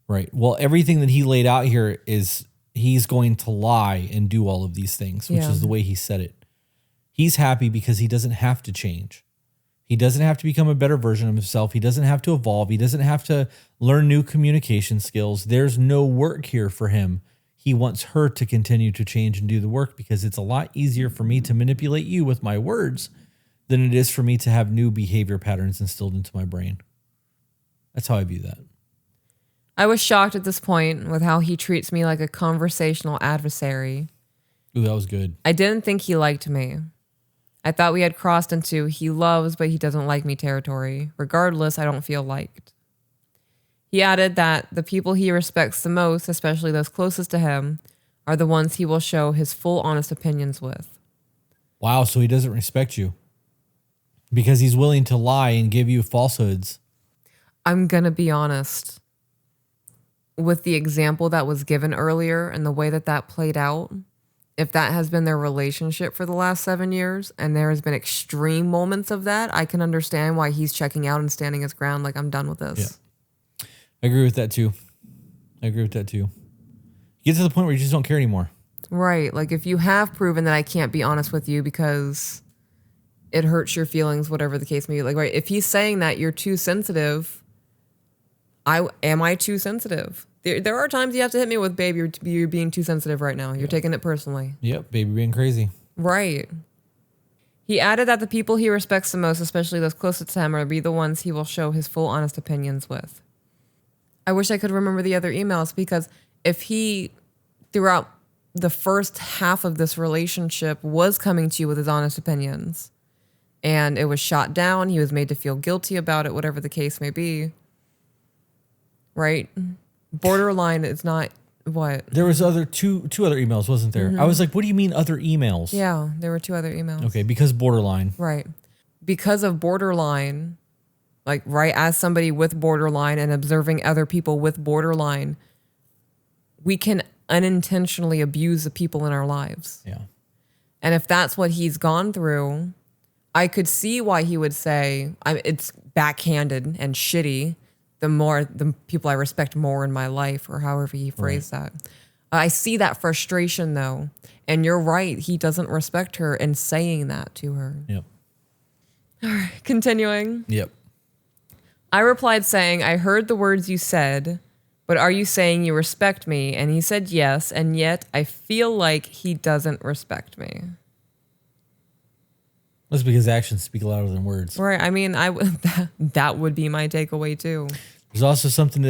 Right. Well, everything that he laid out here is he's going to lie and do all of these things, which is the way he said it. He's happy because he doesn't have to change. He doesn't have to become a better version of himself. He doesn't have to evolve. He doesn't have to learn new communication skills. There's no work here for him. He wants her to continue to change and do the work because it's a lot easier for me to manipulate you with my words than it is for me to have new behavior patterns instilled into my brain. That's how I view that. I was shocked at this point with how he treats me like a conversational adversary. Ooh, that was good. I didn't think he liked me. I thought we had crossed into he loves but he doesn't like me territory. Regardless, I don't feel liked. He added that the people he respects the most, especially those closest to him, are the ones he will show his full honest opinions with. Wow, so he doesn't respect you because he's willing to lie and give you falsehoods. I'm going to be honest. With the example that was given earlier and the way that that played out, if that has been their relationship for the last 7 years and there has been extreme moments of that, I can understand why he's checking out and standing his ground like I'm done with this. Yeah. I agree with that too. You get to the point where you just don't care anymore. Right. Like if you have proven that I can't be honest with you because it hurts your feelings, whatever the case may be. Like, right, if he's saying that you're too sensitive, am I too sensitive? There are times you have to hit me with, babe, you're being too sensitive right now. You're taking it personally. Yep, baby being crazy. Right. He added that the people he respects the most, especially those closest to him, are be the ones he will show his full honest opinions with. I wish I could remember the other emails because if he, throughout the first half of this relationship, was coming to you with his honest opinions and it was shot down, he was made to feel guilty about it, whatever the case may be, right? Borderline is not what? There was two other emails, wasn't there? I was like, what do you mean other emails? Yeah, there were 2 other emails. Okay, because borderline. Right. Because of borderline, like right as somebody with borderline and observing other people with borderline, we can unintentionally abuse the people in our lives. Yeah. And if that's what he's gone through, I could see why he would say it's backhanded and shitty the people I respect more in my life, or however he phrased that. I see that frustration though. And you're right. He doesn't respect her and saying that to her. Yep. All right, continuing. Yep. I replied saying, I heard the words you said, but are you saying you respect me? And he said yes, and yet I feel like he doesn't respect me. That's because actions speak louder than words. Right. I mean, that would be my takeaway too. There's also something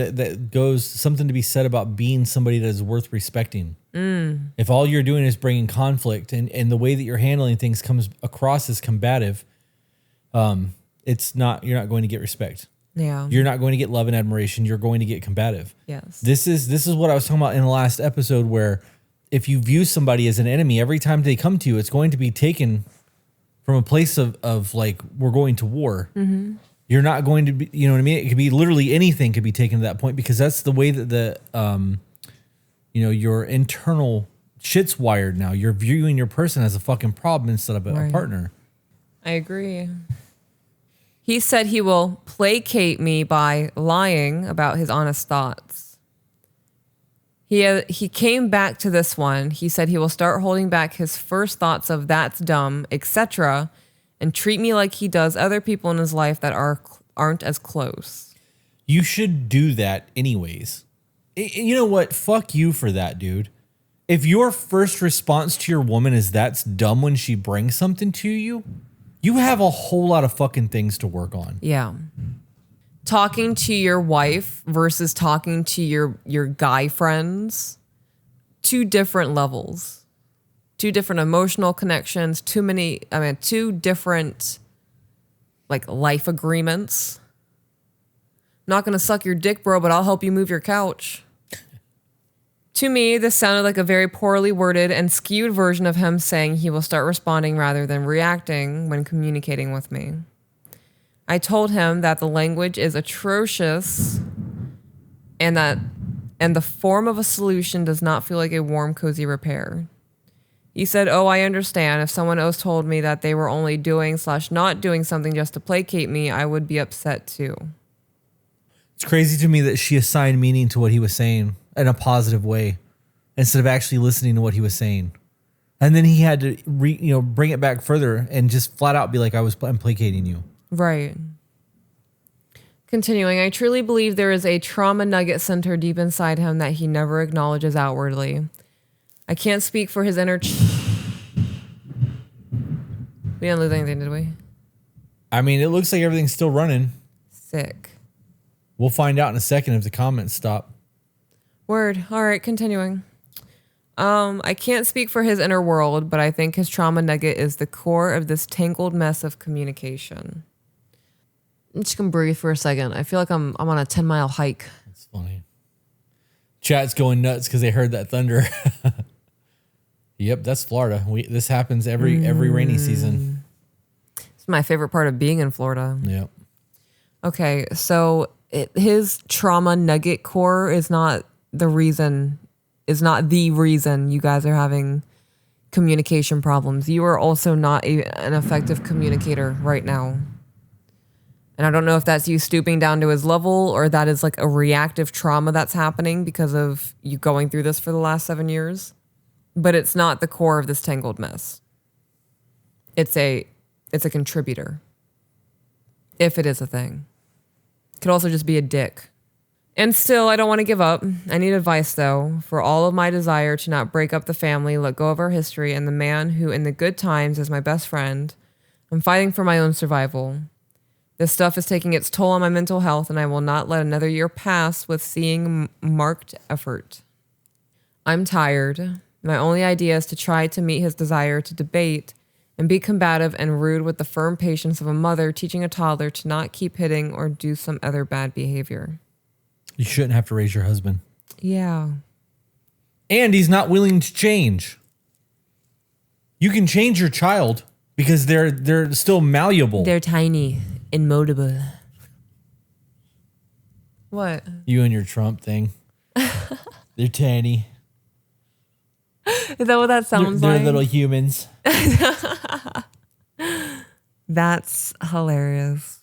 something to be said about being somebody that is worth respecting. If all you're doing is bringing conflict and the way that you're handling things comes across as combative, you're not going to get respect. Yeah. You're not going to get love and admiration. You're going to get combative. Yes. This is what I was talking about in the last episode, where if you view somebody as an enemy, every time they come to you, it's going to be taken from a place of like, we're going to war. Mm-hmm. You're not going to be, you know what I mean? It could be literally anything could be taken to that point, because that's the way that your internal shit's wired now. You're viewing your person as a fucking problem instead of a partner. I agree. He said he will placate me by lying about his honest thoughts. He came back to this one. He said he will start holding back his first thoughts of that's dumb, etc., and treat me like he does other people in his life that aren't as close. You should do that anyways. You know what? Fuck you for that, dude. If your first response to your woman is that's dumb when she brings something to you, you have a whole lot of fucking things to work on. Yeah. Talking to your wife versus talking to your guy friends, two different levels. Two different emotional connections, two different like life agreements. I'm not going to suck your dick, bro, but I'll help you move your couch. To me, this sounded like a very poorly worded and skewed version of him saying he will start responding rather than reacting when communicating with me. I told him that the language is atrocious and the form of a solution does not feel like a warm, cozy repair. He said, oh, I understand. If someone else told me that they were only doing/not doing something just to placate me, I would be upset too. It's crazy to me that she assigned meaning to what he was saying in a positive way instead of actually listening to what he was saying. And then he had to bring it back further and just flat out be like, I'm placating you. Right. Continuing, I truly believe there is a trauma nugget center deep inside him that he never acknowledges outwardly. I can't speak for his inner... We didn't lose anything, did we? I mean, it looks like everything's still running. Sick. We'll find out in a second if the comments stop. Word. All right, continuing. I can't speak for his inner world, but I think his trauma nugget is the core of this tangled mess of communication. I'm just going to breathe for a second. I feel like I'm on a 10-mile hike. That's funny. Chat's going nuts because they heard that thunder. Yep, that's Florida. This happens every rainy season. It's my favorite part of being in Florida. Yep. Okay, so his trauma nugget core is not the reason you guys are having communication problems. You are also not an effective communicator right now. And I don't know if that's you stooping down to his level or that is like a reactive trauma that's happening because of you going through this for the last 7 years. But it's not the core of this tangled mess. It's a contributor. If it is a thing. It could also just be a dick. And still, I don't want to give up. I need advice, though, for all of my desire to not break up the family, let go of our history, and the man who, in the good times, is my best friend. I'm fighting for my own survival. This stuff is taking its toll on my mental health, and I will not let another year pass with seeing marked effort. I'm tired. My only idea is to try to meet his desire to debate and be combative and rude with the firm patience of a mother teaching a toddler to not keep hitting or do some other bad behavior. You shouldn't have to raise your husband. Yeah. And he's not willing to change. You can change your child because they're still malleable. They're tiny and moldable. What? You and your Trump thing. They're tiny. Is that what that sounds like? They're little humans. That's hilarious.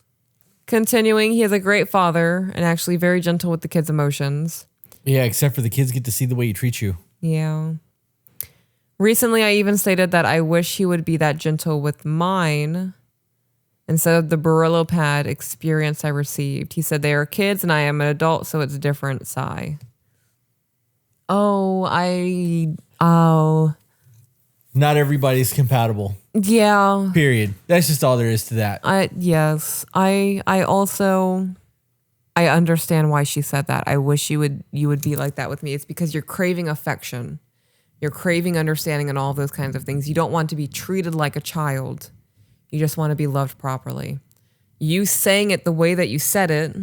Continuing, he is a great father and actually very gentle with the kids' emotions. Yeah, except for the kids get to see the way he treats you. Yeah. Recently, I even stated that I wish he would be that gentle with mine instead of the Brillo pad experience I received. He said they are kids and I am an adult, so it's different. Sigh. Oh. Not everybody's compatible. Yeah. Period. That's just all there is to that. Yes. I understand why she said that. I wish you would be like that with me. It's because you're craving affection. You're craving understanding and all those kinds of things. You don't want to be treated like a child. You just want to be loved properly. You saying it the way that you said it,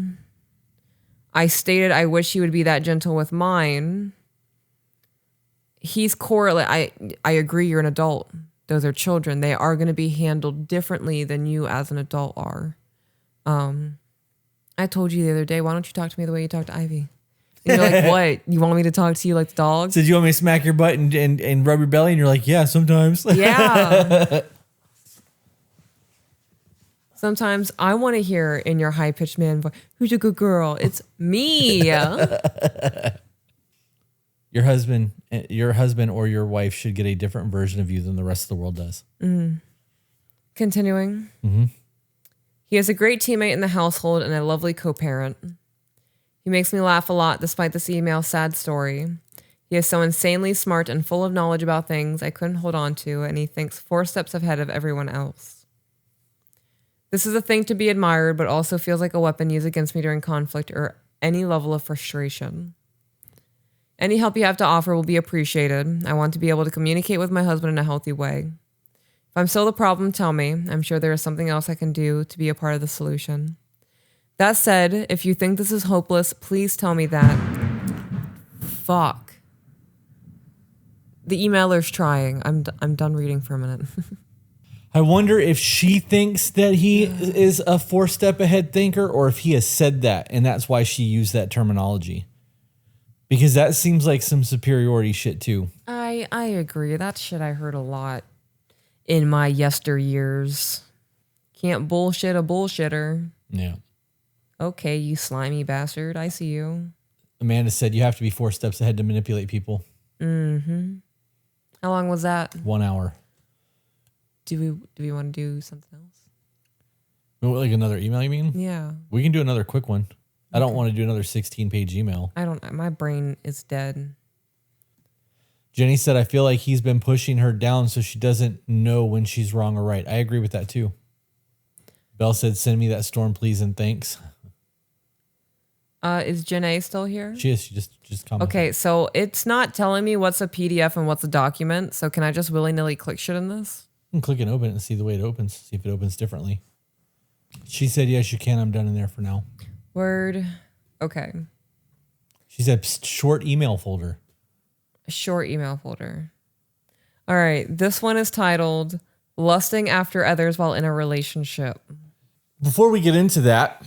I stated I wish you would be that gentle with mine. He's I agree you're an adult. Those are children. They are going to be handled differently than you as an adult are. I told you the other day, why don't you talk to me the way you talk to Ivy? And you're like, what? You want me to talk to you like the dog? Did you want me to smack your butt and rub your belly? And you're like, yeah, sometimes. Yeah. Sometimes I want to hear in your high-pitched man voice, who's a good girl? It's me. Your husband or your wife should get a different version of you than the rest of the world does. Continuing. Mm-hmm. He is a great teammate in the household and a lovely co-parent. He makes me laugh a lot despite this email's sad story. He is so insanely smart and full of knowledge about things I couldn't hold on to, and he thinks 4 steps ahead of everyone else. This is a thing to be admired, but also feels like a weapon used against me during conflict or any level of frustration. Any help you have to offer will be appreciated. I want to be able to communicate with my husband in a healthy way. If I'm still the problem, tell me. I'm sure there is something else I can do to be a part of the solution. That said, if you think this is hopeless, please tell me that. Fuck. The emailer's trying. I'm done reading for a minute. I wonder if she thinks that he is a 4-step ahead thinker or if he has said that and that's why she used that terminology. Because that seems like some superiority shit too. I agree. That shit I heard a lot in my yesteryears. Can't bullshit a bullshitter. Yeah. Okay, you slimy bastard. I see you. Amanda said you have to be 4 steps ahead to manipulate people. Mm-hmm. How long was that? 1 hour. Do we want to do something else? Like another email, you mean? Yeah. We can do another quick one. I don't want to do another 16-page email. My brain is dead. Jenny said, I feel like he's been pushing her down so she doesn't know when she's wrong or right. I agree with that too. Belle said, send me that storm, please, and thanks. Is Janae still here? She is. She just commented. Okay, so it's not telling me what's a PDF and what's a document. So can I just willy-nilly click shit in this? You can click and open it and see the way it opens. See if it opens differently. She said, yes, you can. I'm done in there for now. Word. Okay. She said, short email folder. A short email folder. All right. This one is titled Lusting After Others While in a Relationship. Before we get into that.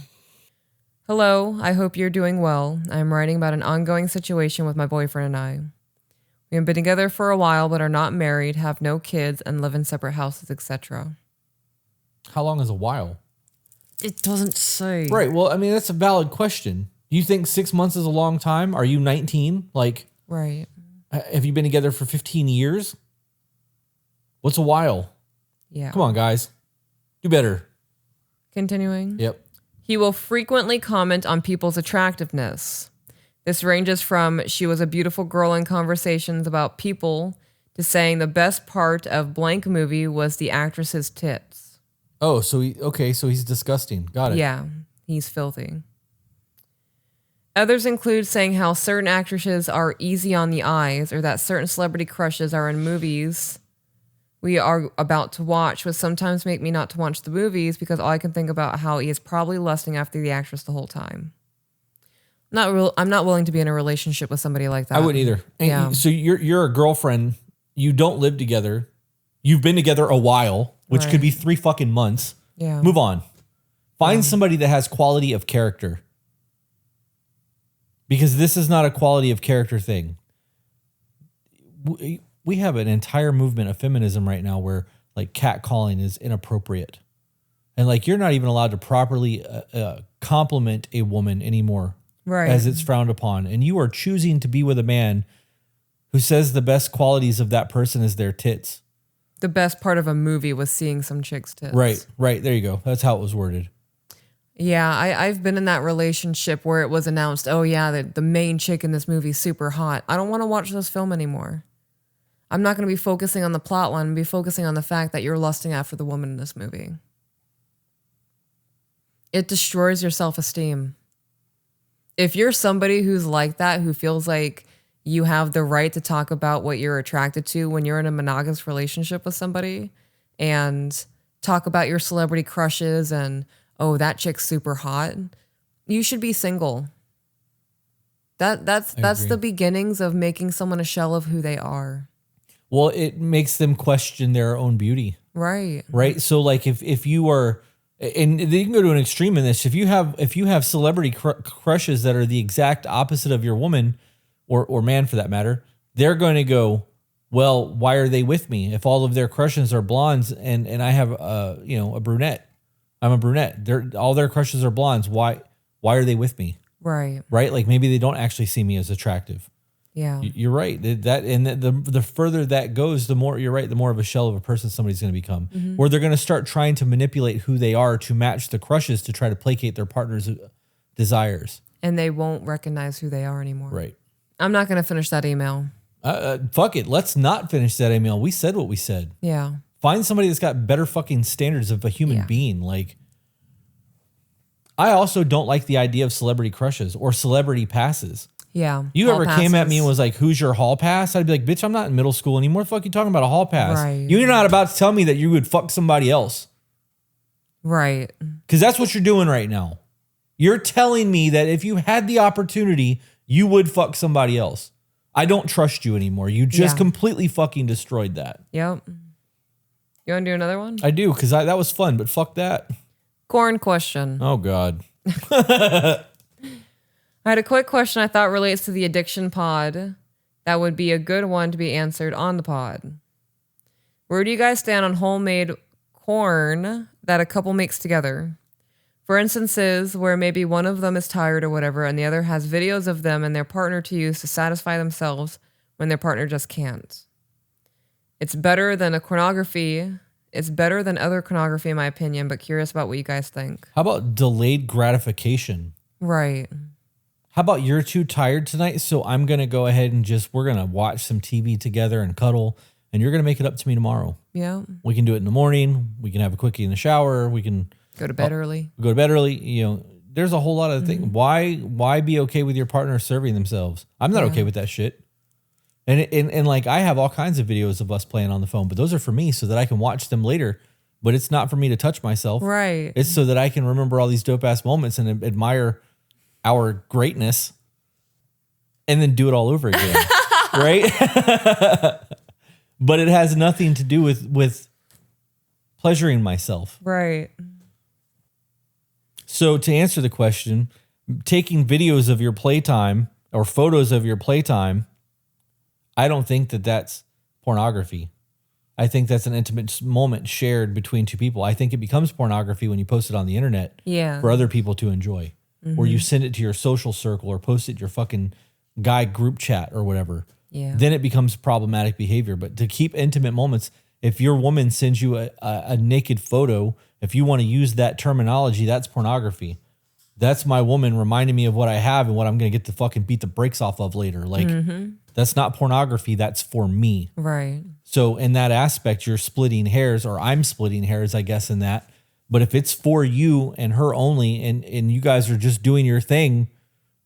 Hello. I hope you're doing well. I'm writing about an ongoing situation with my boyfriend and I. We have been together for a while, but are not married, have no kids, and live in separate houses, etc. How long is a while? It doesn't say. Right. Well, I mean, that's a valid question. You think 6 months is a long time? Are you 19? Like, right. Have you been together for 15 years? What's a while? Yeah. Come on, guys. Do better. Continuing. Yep. He will frequently comment on people's attractiveness. This ranges from she was a beautiful girl in conversations about people to saying the best part of blank movie was the actress's tits. Oh, so he's disgusting. Got it. Yeah, he's filthy. Others include saying how certain actresses are easy on the eyes or that certain celebrity crushes are in movies we are about to watch, which sometimes make me not to watch the movies because all I can think about how he is probably lusting after the actress the whole time. I'm not willing to be in a relationship with somebody like that. I wouldn't either. Yeah. So you're a girlfriend. You don't live together. You've been together a while, which could be 3 fucking months. Yeah. Move on. Find somebody that has quality of character. Because this is not a quality of character thing. We have an entire movement of feminism right now where like catcalling is inappropriate. And like, you're not even allowed to properly compliment a woman anymore. Right. As it's frowned upon. And you are choosing to be with a man who says the best qualities of that person is their tits. The best part of a movie was seeing some chick's tits. Right. There you go. That's how it was worded. Yeah, I've been in that relationship where it was announced, oh yeah, the main chick in this movie is super hot. I don't want to watch this film anymore. I'm not going to be focusing on the plot line. I'm going to be focusing on the fact that you're lusting after the woman in this movie. It destroys your self-esteem. If you're somebody who's like that, who feels like you have the right to talk about what you're attracted to when you're in a monogamous relationship with somebody and talk about your celebrity crushes and, oh, that chick's super hot, you should be single. That's the beginnings of making someone a shell of who they are. Well, it makes them question their own beauty. Right. Right. So like if you are, and you can go to an extreme in this, if you have celebrity crushes that are the exact opposite of your woman or man for that matter, they're going to go, well, why are they with me? If all of their crushes are blondes and I have a brunette, I'm a brunette. All their crushes are blondes. Why are they with me? Right. Right. Like maybe they don't actually see me as attractive. Yeah. You're right. The further that goes, the more you're right, the more of a shell of a person somebody's going to become. Mm-hmm. Where they're going to start trying to manipulate who they are to match the crushes to try to placate their partner's desires. And they won't recognize who they are anymore. Right. I'm not going to finish that email. Fuck it. Let's not finish that email. We said what we said. Yeah. Find somebody that's got better fucking standards of a human being. Like, I also don't like the idea of celebrity crushes or celebrity passes. Yeah. You ever came at me and was like, who's your hall pass? I'd be like, bitch, I'm not in middle school anymore. What the fuck you talking about a hall pass? Right. You're not about to tell me that you would fuck somebody else. Right. Because that's what you're doing right now. You're telling me that if you had the opportunity, you would fuck somebody else. I don't trust you anymore. You just completely fucking destroyed that. Yep. You want to do another one? I do, because that was fun, but fuck that. Corn question. Oh, God. I had a quick question I thought relates to the addiction pod. That would be a good one to be answered on the pod. Where do you guys stand on homemade corn that a couple makes together? For instances where maybe one of them is tired or whatever, and the other has videos of them and their partner to use to satisfy themselves when their partner just can't. It's better than a pornography. It's better than other pornography in my opinion, but curious about what you guys think. How about delayed gratification? Right. How about you're too tired tonight, so I'm going to go ahead and we're going to watch some TV together and cuddle, and you're going to make it up to me tomorrow. Yeah. We can do it in the morning. We can have a quickie in the shower. We can go to bed early. Go to bed early. You know, there's a whole lot of things. Why be okay with your partner serving themselves? I'm not okay with that shit. And like, I have all kinds of videos of us playing on the phone, but those are for me so that I can watch them later. But it's not for me to touch myself. Right. It's so that I can remember all these dope ass moments and admire our greatness and then do it all over again. Right? But it has nothing to do with pleasuring myself. Right. So to answer the question, taking videos of your playtime or photos of your playtime, I don't think that that's pornography. I think that's an intimate moment shared between two people. I think it becomes pornography when you post it on the internet for other people to enjoy. Or you send it to your social circle or post it in your fucking guy group chat or whatever. Yeah. Then it becomes problematic behavior. But to keep intimate moments, if your woman sends you a naked photo, if you want to use that terminology, that's pornography. That's my woman reminding me of what I have and what I'm going to get to fucking beat the brakes off of later. Like, that's not pornography. That's for me. Right. So in that aspect, you're splitting hairs, or I'm splitting hairs, I guess, in that. But if it's for you and her only, and you guys are just doing your thing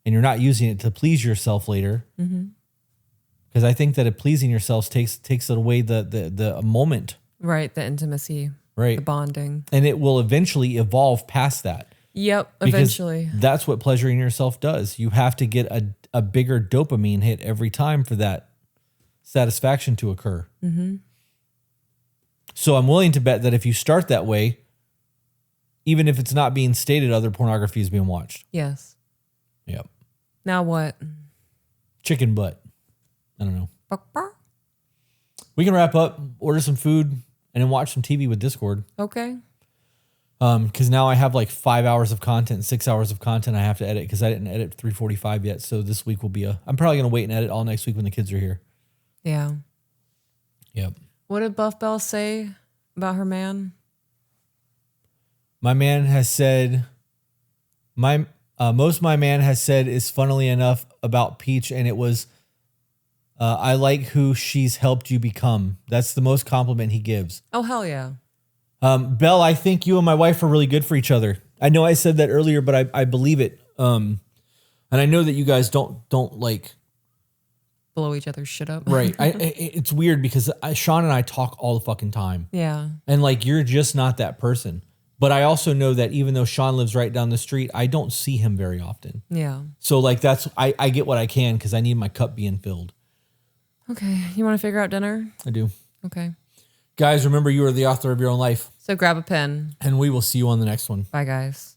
and you're not using it to please yourself later, because I think that it pleasing yourself takes it away the moment. Right. The intimacy. Right. The bonding. And it will eventually evolve past that. Yep. Because Eventually. that's what pleasuring yourself does. You have to get a bigger dopamine hit every time for that satisfaction to occur. So I'm willing to bet that if you start that way, even if it's not being stated, other pornography is being watched. Yes. Yep. Now what? Chicken butt. I don't know. We can wrap up, order some food, and then watch some TV with Discord. Okay. Because now I have like 5 hours of content, 6 hours of content I have to edit because I didn't edit 345 yet. So this week will be I'm probably going to wait and edit all next week when the kids are here. Yeah. Yep. What did Buff Bell say about her man? My man has said, most my man has said is funnily enough about Peach, and it was, I like who she's helped you become. That's the most compliment he gives. Oh, hell yeah. Belle, I think you and my wife are really good for each other. I know I said that earlier, but I believe it. And I know that you guys don't like blow each other's shit up. Right. It's weird because Sean and I talk all the fucking time. Yeah. And like, you're just not that person. But I also know that even though Sean lives right down the street, I don't see him very often. Yeah. So like, I get what I can because I need my cup being filled. Okay. You want to figure out dinner? I do. Okay. Guys, remember you are the author of your own life. So grab a pen. And we will see you on the next one. Bye, guys.